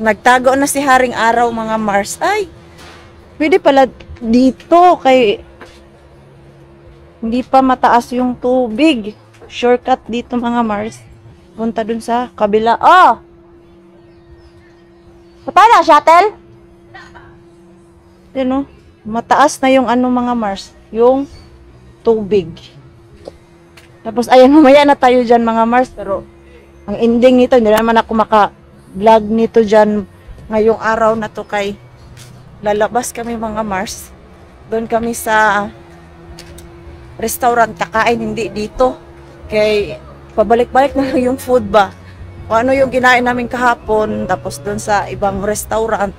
nagtago na si Haring Araw mga Mars. Ay, pwede pala dito kay hindi pa mataas yung tubig. Shortcut dito mga Mars. Punta dun sa kabila. Oh! Paano, shuttle? Yun, mataas na yung ano mga Mars. Yung tubig. Tapos, ayan, mamaya na tayo dyan mga Mars. Pero, ang ending nito, hindi naman ako maka-vlog nito dyan ngayong araw na to kay lalabas kami mga Mars. Doon kami sa restaurant kakain, hindi dito. Kay, pabalik-balik na lang yung food ba. Kung ano yung kinain namin kahapon, tapos doon sa ibang restaurant,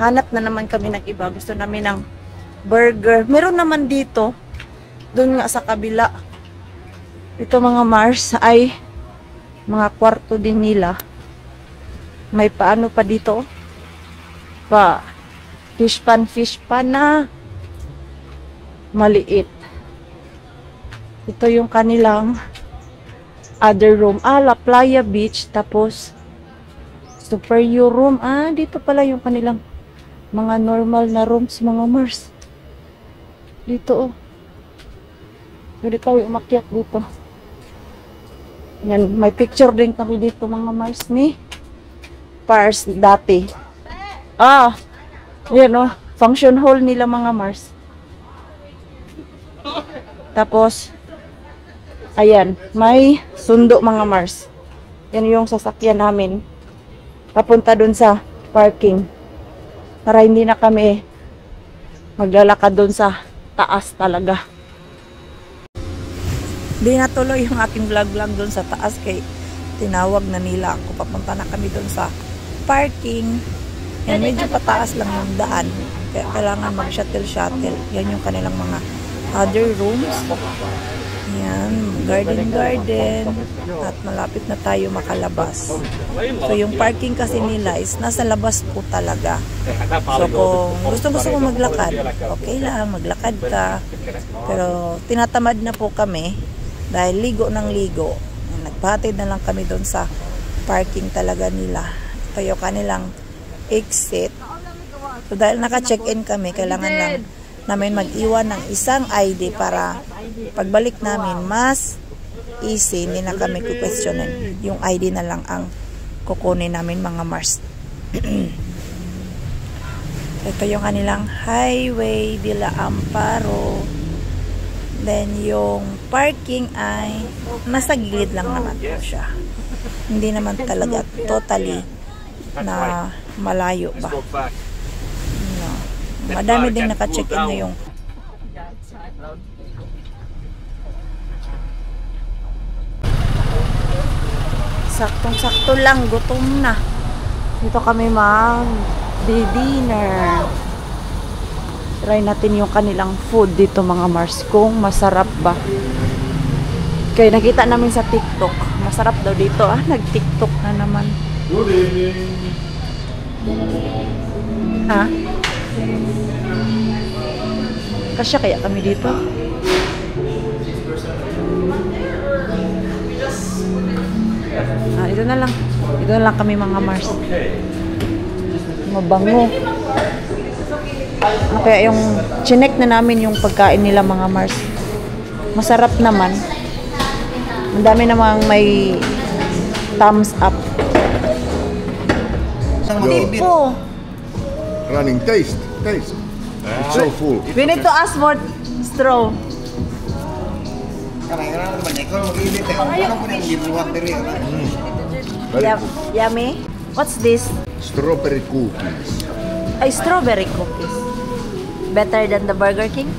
hanap na naman kami ng iba. Gusto namin ng burger. Meron naman dito, doon nga sa kabila. Ito mga Mars ay mga kwarto din nila. May paano pa dito? Fish pan na maliit. Ito yung kanilang other room. La Playa Beach. Tapos, superior room. Dito pala yung kanilang mga normal na rooms, mga Mars. Dito, Pwede tayo umakyat dito. Yan, may picture din kami dito, mga Mars, ni Pars dati. Yan, function hall nila, mga Mars. Tapos, ayan, may sundo mga Mars. Yan yung sasakyan namin. Papunta dun sa parking. Para hindi na kami maglalakad dun sa taas talaga. Di natuloy yung aking vlog dun sa taas kay tinawag na nila ako. Papunta na kami dun sa parking. Yan, medyo pataas lang yung daan. Kaya kailangan mag-shuttle. Yan yung kanilang mga other rooms. Yan, garden. At malapit na tayo makalabas. So, yung parking kasi nila is nasa labas po talaga. So, kung gusto mo maglakad, okay lang, maglakad ka. Pero, tinatamad na po kami dahil ligo ng ligo. Nagpahatid na lang kami doon sa parking talaga nila. Ito yung kanilang exit. So, dahil naka-check-in kami, kailangan lang namin mag-iwan ng isang ID para pagbalik namin mas easy, hindi na kami kukwestiyonin. Yung ID na lang ang kukunin namin, mga Mars. Ito yung kanilang Highway de la Amparo. Then yung parking ay nasa gilid lang naman po siya. Hindi naman talaga totally na malayo ba. Madami din naka-check-in ngayong. Saktong-sakto lang, gutom na. Dito kami mag-dinner. Try natin yung kanilang food dito, mga Mars, kung masarap ba. Kaya nakita namin sa TikTok. Masarap daw dito. Nag-TikTok na naman. Good evening. Kasya kaya kami dito? Ito na lang. Ito na lang kami, mga Mars. Mabango. Kaya yung chinek na namin yung pagkain nila, mga Mars. Masarap naman. Ang dami namang may thumbs up. Tipo. Running taste. It's so full. We need to ask for straw. Yummy. What's this? Strawberry cookies. Strawberry cookies. Better than the Burger King?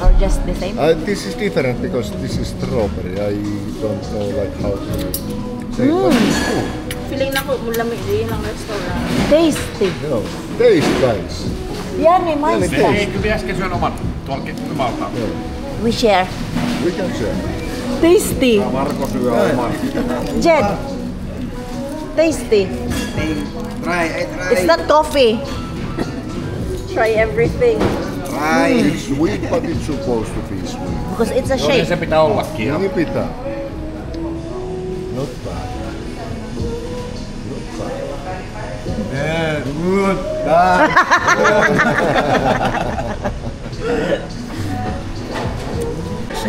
Or just the same? This is different because this is strawberry. I don't know like how to say what it's called. Feeling na ko mulamig din ng restaurant. Tasty. No, taste guys. Yummy, maista. Kyllä äsken syön oman tuolla malta. We share. We can share. Tasty. Marko syö oman. Jed. Tasty. Try. It's not coffee. Try everything. It's sweet, but it's supposed to be sweet. Because it's a Joo, niin shake. se pitää ollakin. Niin pitää. Not bad. Yeah, good. Bad.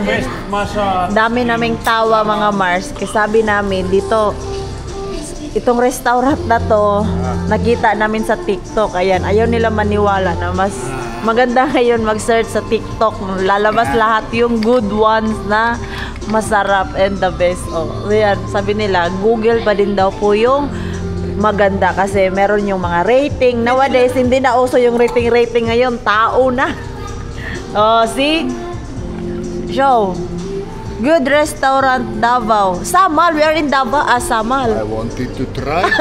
Best massage. Dami naming tawa mga Mars. Kasi sabi namin dito, itong restaurant na to, nakita namin sa TikTok. Ayan, ayaw nila maniwala na mas maganda ngayon mag-search sa TikTok. Lalabas lahat yung good ones na masarap and the best. Oh, ayan, sabi nila, Google pa din daw po yung maganda kasi meron yung mga rating. Nowadays, hindi na uso yung rating ngayon. Tao na. Oh, see? Show. Good restaurant, Davao. Samal, we are in Davao. Samal. I wanted to try this.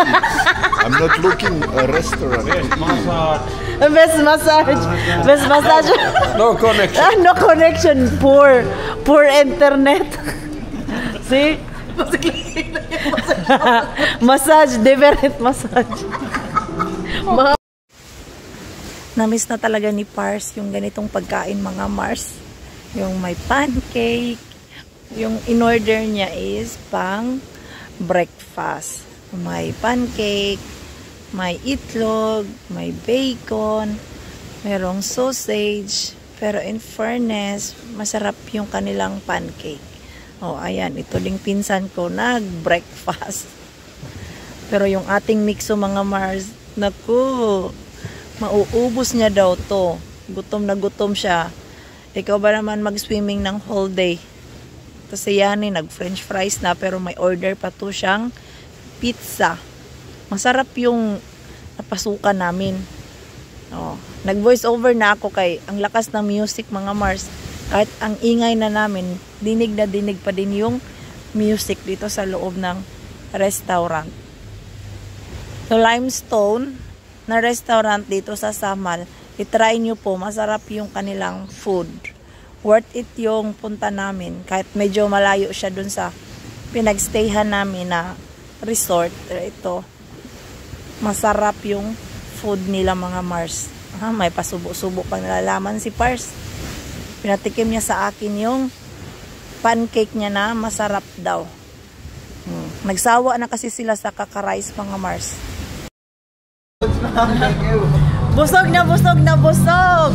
I'm not looking a restaurant. Best massage. Best massage. Best massage. No connection. No connection. Poor internet. See? Massage, different massage. Namiss na talaga ni Pars yung ganitong pagkain mga Mars. Yung may pancake. Yung in-order niya is pang breakfast. May pancake, may itlog, may bacon, merong sausage. Pero in fairness, masarap yung kanilang pancake. Oh, ayan, ito ding pinsan ko nag-breakfast. Pero yung ating mixo mga Mars, naku, mauubos niya daw to. Gutom na gutom siya. Ikaw ba naman mag-swimming ng whole day? Kasi yan nag-french fries na pero may order pa to siyang pizza. Masarap yung napasukan namin. Oh, nag-voice over na ako kay ang lakas ng music mga Mars. Kahit ang ingay na namin, dinig na dinig pa din yung music dito sa loob ng restaurant. So, Limestone na restaurant dito sa Samal, i-try nyo po, masarap yung kanilang food. Worth it yung punta namin. Kahit medyo malayo siya dun sa pinagstayhan namin na resort. Ito, masarap yung food nila mga Mars. May pasubo-subo pa nalalaman si Pars. Pinatikim niya sa akin yung pancake niya na masarap daw. Nagsawa na kasi sila sa kaka-rice mga Mars. Busog na busog na busog!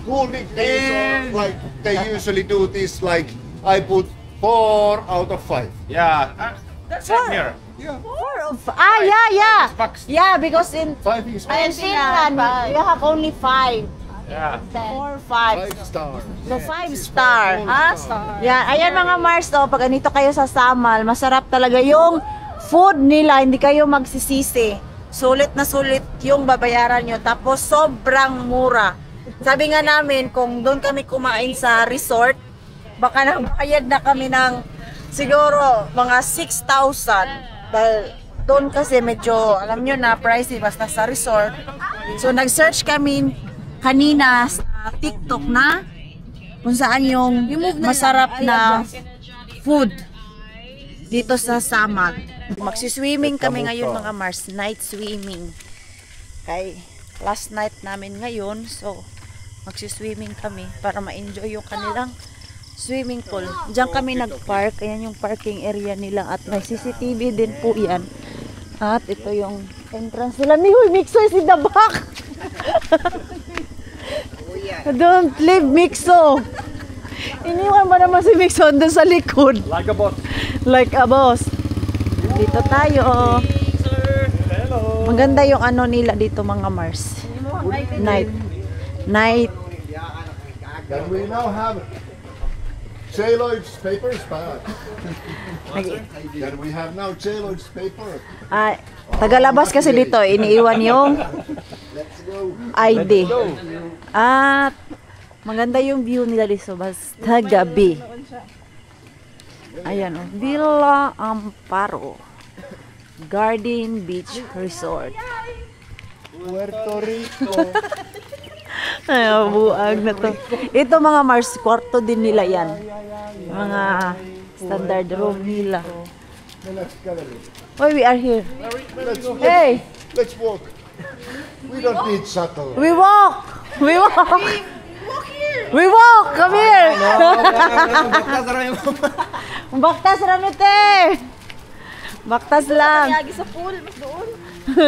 School weekdays are like they usually do this. Like I put 4 out of 5. Yeah, that's it here. Yeah, 4 of... yeah. Bucks. Yeah, because in 5 is Finland, you have only 5. Yeah. 4, 5. 5 stars. So, 5-star. Yeah, ayan mga Mars, oh, pag ganito kayo sa Samal, masarap talaga yung food nila, hindi kayo magsisisi. Sulit na sulit yung babayaran nyo. Tapos, sobrang mura. Sabi nga namin, kung doon kami kumain sa resort, baka nagbayad na kami ng siguro mga 6,000. Dahil doon kasi medyo, alam nyo na, pricey basta sa resort. So, nag-search kami kanina sa TikTok na kung saan yung masarap na food dito sa Samal. Magsiswimming kami ngayon mga Mars, night swimming. Okay, last night namin ngayon, so magsiswimming kami para ma-enjoy yung kanilang swimming pool. Diyan kami nag-park, ayan yung parking area nila at may CCTV din po yan. At ito yung entrance nila. Uy, Mixo is in the back! Don't leave Mixo! Iniwan ba naman si Mixo doon sa likod? Like a boss. Like a boss. Dito tayo. Hello. Maganda yung ano nila dito mga Mars. Night. Can we now have J-Lloyd's papers back? Can we have now J-Lloyd's paper? Tagalabas kasi dito, iniiwan yung ID. At maganda yung view nila dito basta gabi. Ayan o, Villa Amparo Garden Beach Resort. Puerto Rico. Ay, buag na to. Ito mga Mars, kwarto din nila yan. Mga standard room nila. Oh, we are here. Hey! Let's walk. We don't need shuttle. We walk! We walk! We walk! Come here! Baktas ramite! Baktas lang. Yagi sa pool, mas doon.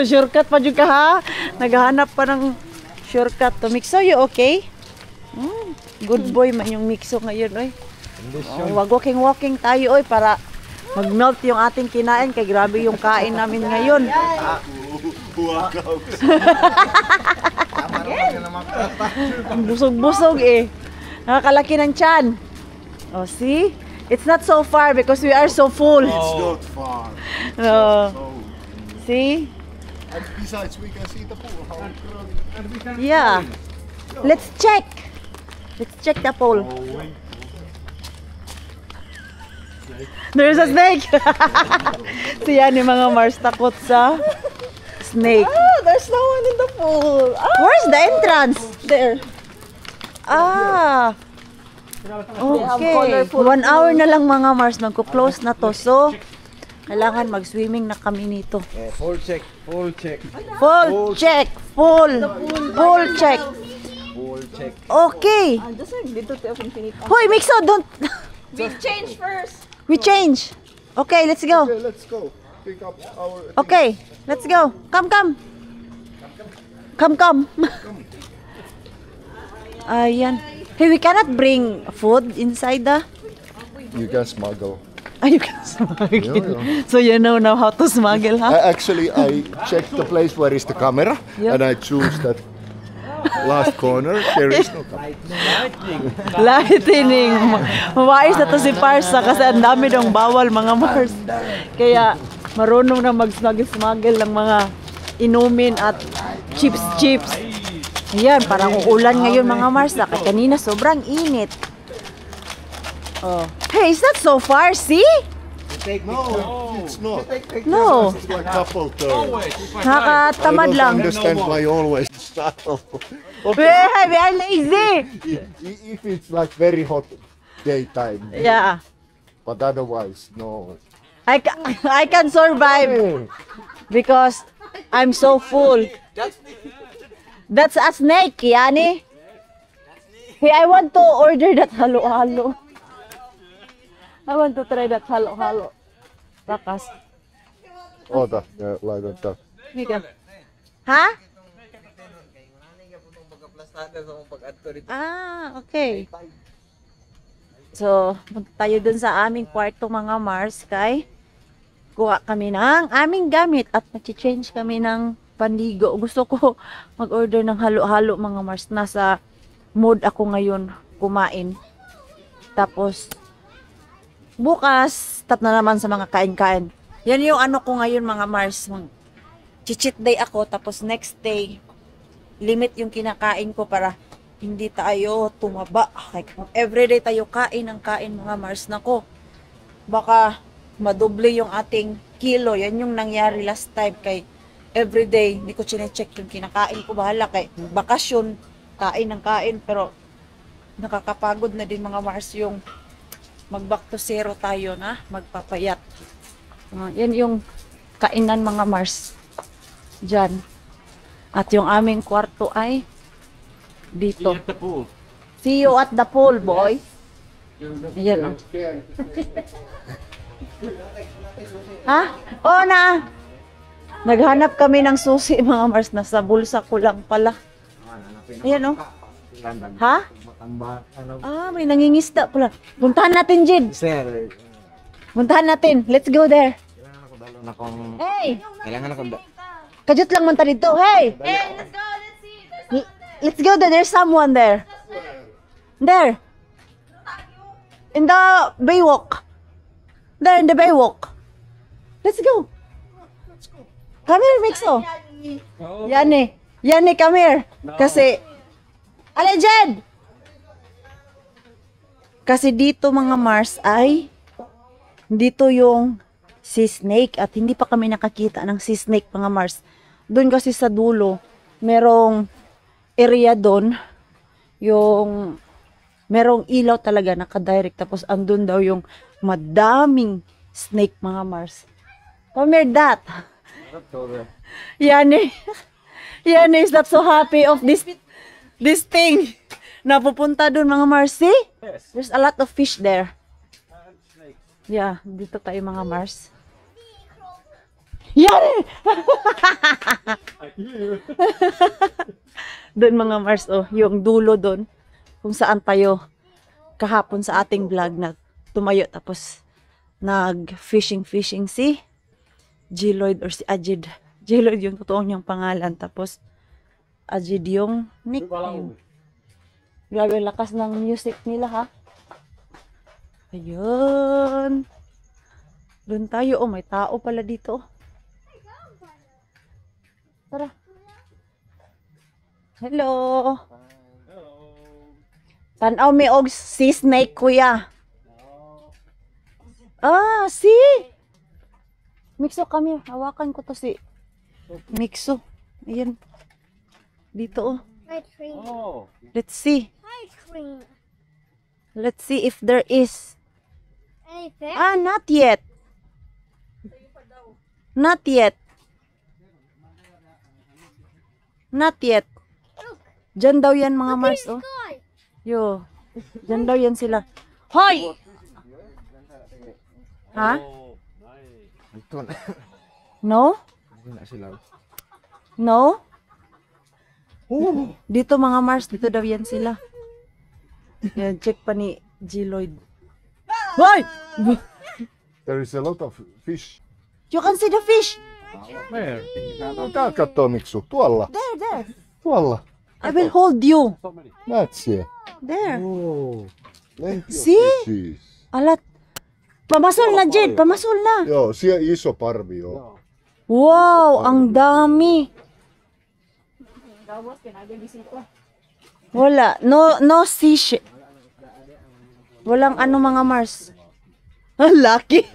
Shortcut pa juga ha. Naghahanap pa ng shortcut to. Mixo, you okay? Good boy man yung Mixo ngayon, oy. Wag walking tayo, oy, para mag-melt yung ating kinain. Kay grabe yung kain namin ngayon. Busog-busog eh. Nakakalaki ng tiyan. Oh, see? It's not so far because we are so full. It's not far. No. See? And besides, we can see the pool. Yeah. Let's check. Let's check the pool. There's a snake. Siya ni mga Mars takot sa snake. Ah, there's no one in the pool. Ah, Where's the entrance? There. Ah. Okay. 1 hour na lang mga Mars. Magko-close na to. So, kailangan mag-swimming na kami nito. Full check, full check, Full check. Full check. full check. Okay. just like dito tayo infinite. Hoy, Mixo, don't. We change first. We change. Okay, let's go. Okay, let's go. Pick up our. Okay, let's go. Come. Ayan. Hey, we cannot bring food inside the... You can smuggle. You can smuggle. Yeah. So you know now how to smuggle, huh? Actually, I checked the place where is the camera, Yep. and I choose that last corner. There is no camera. Lightning. Mawais na to si Parsa kasi ang dami dong bawal mga Mars. Kaya marunong na mag-smuggle ng mga inumin at chips. Ayan, parang uulan ngayon mga Mars. Kaya kanina sobrang init. Oh. Hey, it's not so far, see? No, it's not. No. It's like couple turn. Nakakatamad I lang. don't understand why you always style. We are lazy. If it's like very hot daytime, Yeah. but otherwise, no. I can survive because I'm so full. That's a snake, Yani. Hey, I want to order that halo-halo. I want to try that halo-halo. Rakas. Ota, yeah, like that. Mika. Ha? Okay. So, punta tayo dun sa aming kwarto mga Mars kay kuha kami ng aming gamit at mag-change kami ng panligo. Gusto ko mag-order ng halo-halo mga Mars. Nasa mood ako ngayon kumain. Tapos, bukas, tap na naman sa mga kain-kain. Yan yung ano ko ngayon mga Mars. Cheat day ako. Tapos next day, limit yung kinakain ko para hindi tayo tumaba. Like, everyday tayo kain ng kain mga Mars. Nako, baka madoble yung ating kilo. Yan yung nangyari last time kay everyday, hindi ko chinecheck yung kinakain ko. Bahala kay bakasyon, kain ng kain. Pero nakakapagod na din mga Mars yung mag back to zero tayo na magpapayat. Yan yung kainan mga Mars. Diyan. At yung aming kwarto ay dito. At the pool. See you at the pool, boy. Ayan, oh. Ha? Oo na. Naghanap kami ng susi mga Mars. Nasa bulsa ko lang pala. Ayan, oh. Ha? Ah, may nangingisda pala. Puntahan natin, Jid. Sir, Puntahan natin. Let's go there. kailangan ako Hey! kailangan ako Kajut lang man ta dito. Hey! Hey, let's go. Let's see. Let's go there. There's someone there. There. In the baywalk. There in the baywalk. Let's go. Come here, Mixo. Yani, come here. Kasi, Jed! Kasi dito mga Mars ay dito yung sea snake at hindi pa kami nakakita ng sea snake mga Mars. Doon kasi sa dulo, merong area doon, yung merong ilaw talaga nakadirect. Tapos andun daw yung madaming snake mga Mars. Come here, that. Yani is not so happy of this thing. Napupunta doon mga Mars. See? There's a lot of fish there. Yeah, dito tayo mga Mars. Yan! Doon mga Mars, oh, yung dulo doon. Kung saan tayo kahapon sa ating vlog na tumayo tapos nag-fishing si G-Lloyd or si Ajid. G-Lloyd yung totoong niyang pangalan tapos Ajid yung nickname. Grabe lakas ng music nila ha. Ayun. Doon tayo. Oh, may tao pala dito. Tara. Hello. Tanaw mi og sea snake kuya. Ah, see? Mixo kami. Hawakan ko to si Mixo. Ayan. Dito oh. Oh. Let's see. Let's see if there is. Ah, not yet. Not yet. Not yet. Diyan daw yan mga Mars, oh. Yo. Diyan daw yan sila. Hoy! Ha? Ito na. No? Hindi na sila. No? Dito mga Mars, dito daw yan sila. Yan, check pa ni G-Lloyd. Hoy! There is a lot of fish. You can see the fish. Where? Tää kattoo Miksu. Tuolla. There. Tuolla. I will hold you. Näet siellä? There. Oh. Plenty of See? fishes. Alat. Pamasol na, Jed. Pamasol na. Joo, siellä iso parvi on. Wow, ang dami. Wala. No fish. Walang ano mga Mars. Lucky.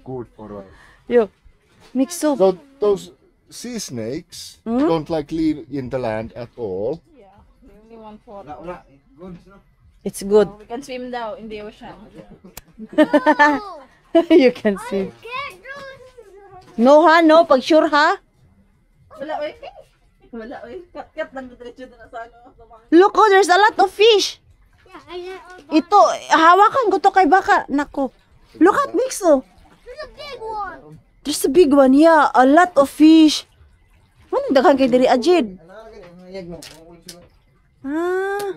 Good for us. Yo. Mixo. So those sea snakes don't like live in the land at all. Only one photo. Wala. Good. No? It's good. We can swim down in the ocean. You can see. No ha, no. Pag sure ha. Wala, oy. Wala, oy. Kat lang diretso na sa ano. Look, oh, there's a lot of fish. Ito, hawakan ko to kay baka. Nako. Look at Mixo. There's a big one. Yeah, a lot of fish. Ano daghan kay diri Ajid? Ah.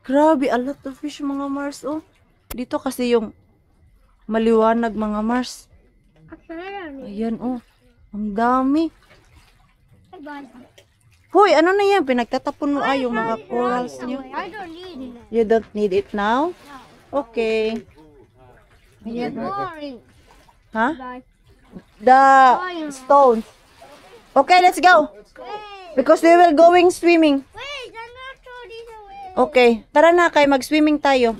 Grabe, a lot of fish mga Mars, oh. Dito kasi yung maliwanag mga Mars. Ayan, oh. Ang dami. Hoy, ano na yan? Pinagtatapon mo yung mga corals niyo. I don't need it. You don't need it now? Okay. It's boring. Ha? Like, The stones. Okay, let's go. Because we will going swimming. wait, I'm not throw these away. Okay, tara na kay mag-swimming tayo.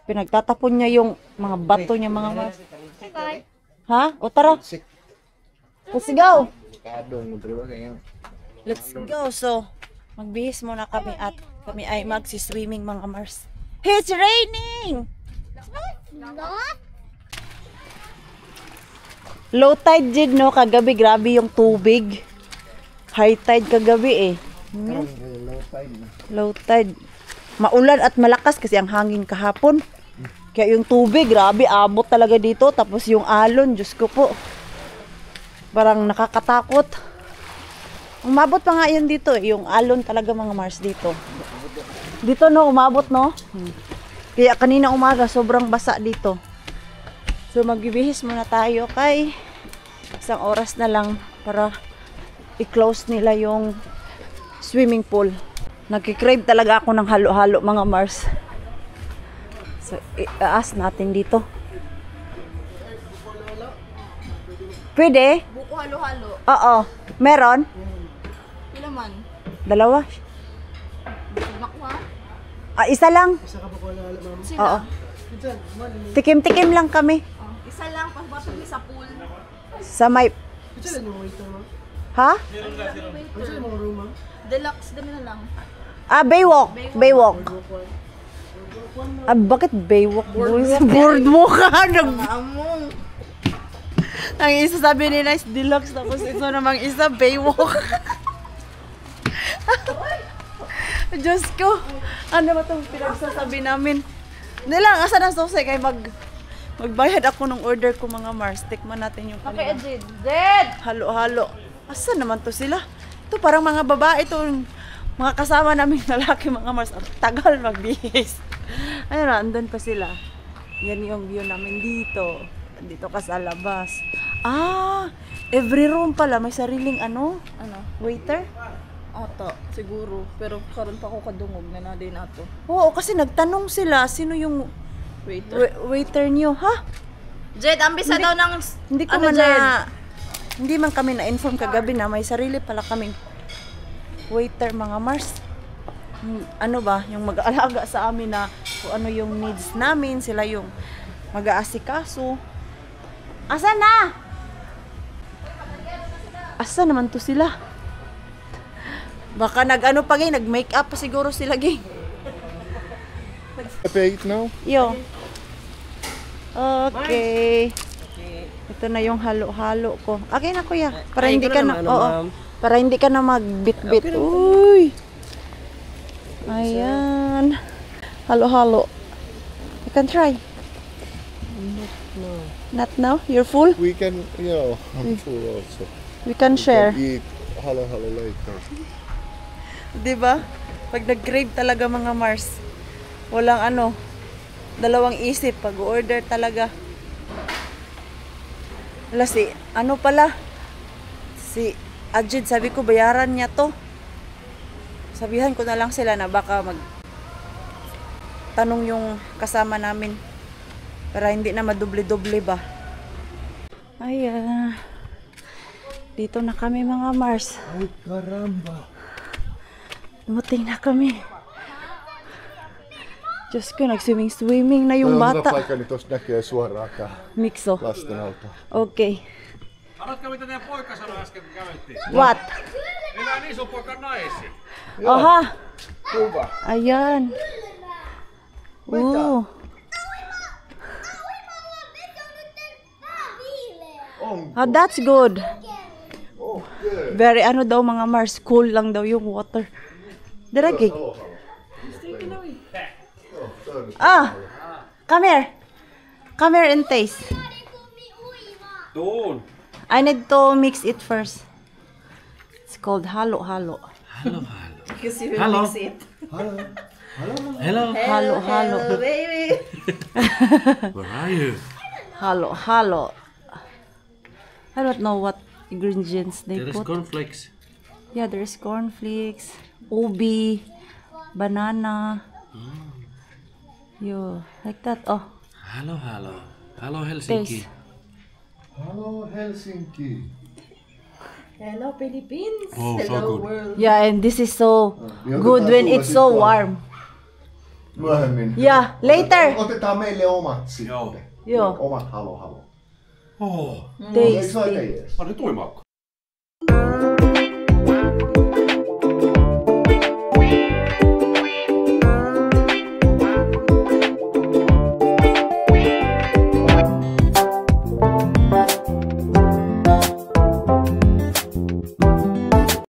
Pinagtatapon niya yung mga bato niya mga Mars. Bye. Ha? O tara. Let's go. Kadong mo dalawa kayo. Let's go. So, magbihis muna kami at kami ay magsi-swimming mga Mars. It's raining! Not? Low tide jig no, kagabi grabe yung tubig. High tide kagabi eh. Low tide na. Low tide. Maulan at malakas kasi ang hangin kahapon. Kaya yung tubig, grabe, abot talaga dito. Tapos yung alon, Diyos ko po. Parang nakakatakot. Umabot pa nga yun dito, yung alon talaga mga Mars dito. Dito no, umabot no. Kaya kanina umaga, sobrang basa dito. So magbibihis muna tayo kay isang oras na lang para i-close nila yung swimming pool. Nagkikrave talaga ako ng halo-halo mga Mars. So i-aas natin dito. Pwede? Buko halo-halo. Oo. Meron? Pila man? Dalawa? Bakwa? Ah, isa lang? Sila. Oo. Tikim-tikim lang kami. Isa lang, pasbato ni sa pool. Sa may... Ha? Deluxe din na lang. Ah, Baywalk. Baywalk. Ah, bakit Baywalk? Boardwalk ka. Among. Ang isa sabi nila is deluxe, tapos ito namang isa Baywalk. Diyos ko. Ano ba itong pinagsasabi namin? Hindi lang, asa na susay kay Magbayad ako ng order ko mga Mars. Tikman natin yung Okay, kanila. Jed. Jed! Halo-halo. Asa naman to sila? Ito parang mga babae to. Mga kasama namin lalaki mga Mars. Ang tagal magbihis. Ayun na, andun pa sila. Yan yung view namin dito. Dito ka sa labas. Ah, every room pala may sariling ano? Ano? Waiter? Ata, siguro. Pero karon pa ako kadungog na din ato. Oo, kasi nagtanong sila sino yung Waiter. waiter niyo, ha? Jed, ambisa daw ng... Hindi ko Ano, man Jed? na hindi man kami na-inform kagabi na may sarili pala kaming waiter mga Mars. Ano ba, yung mag-aalaga sa amin na kung ano yung needs namin, sila yung mag-aasikaso. Asa na? Asa naman to sila? Baka nag-ano pa gay, nag-make up pa siguro sila gay. I pay it now? Yo. Okay. Ito na yung halo-halo ko. Okay na kuya. Para hindi ka na, oo. Para hindi ka na magbit-bit. Uy. Ayan. Halo-halo. You can try. Not now? You're full? We can, I'm full also. We can share. Eat halo later. Diba? Pag nag-crave talaga mga Mars, walang ano, dalawang isip pag order talaga. Wala ano pala, si Ajid, sabi ko bayaran niya to. Sabihan ko na lang sila na baka tanong yung kasama namin para hindi na madoble-doble ba. Ay, dito na kami mga Mars. Ay, caramba. Dumating na kami. Diyos ko, nag-swimming na yung bata. Paikka, niin tosta näkee suoraan tää Mikso. lasten alta. Okay. Haluatko mitä teidän poika sanoi äsken, kun käveltiin? What? Meillä on iso poika naisia. Aha. Kuva. Ayan. Ooh. Ah, that's good. Okay. Very ano daw mga Mars, cool lang daw yung water. Diragi. Ah. Come here. Come here and taste. Tuun. I need to mix it first. It's called halo-halo. Because you Hello. mix it. Hello. Halo-halo. Baby! Where are you? Halo-halo. I don't know what ingredients they There is put. cornflakes. Yeah, there's cornflakes, ubi, banana. Yo, like that. Oh, Hello, hello. Hello Helsinki. taste. Hello Helsinki. Hello, Philippines! Oh, so Hello, good. world! Yeah, and this is so Niin good otetaan when sulla it's sit so vaan. warm. Myöhemmin. Yeah, later. Otetaan meille omat sitten. Joo. Joo. Omat halo. Oh. Eikö se aika Tasty. jees? On nyt uimaukko.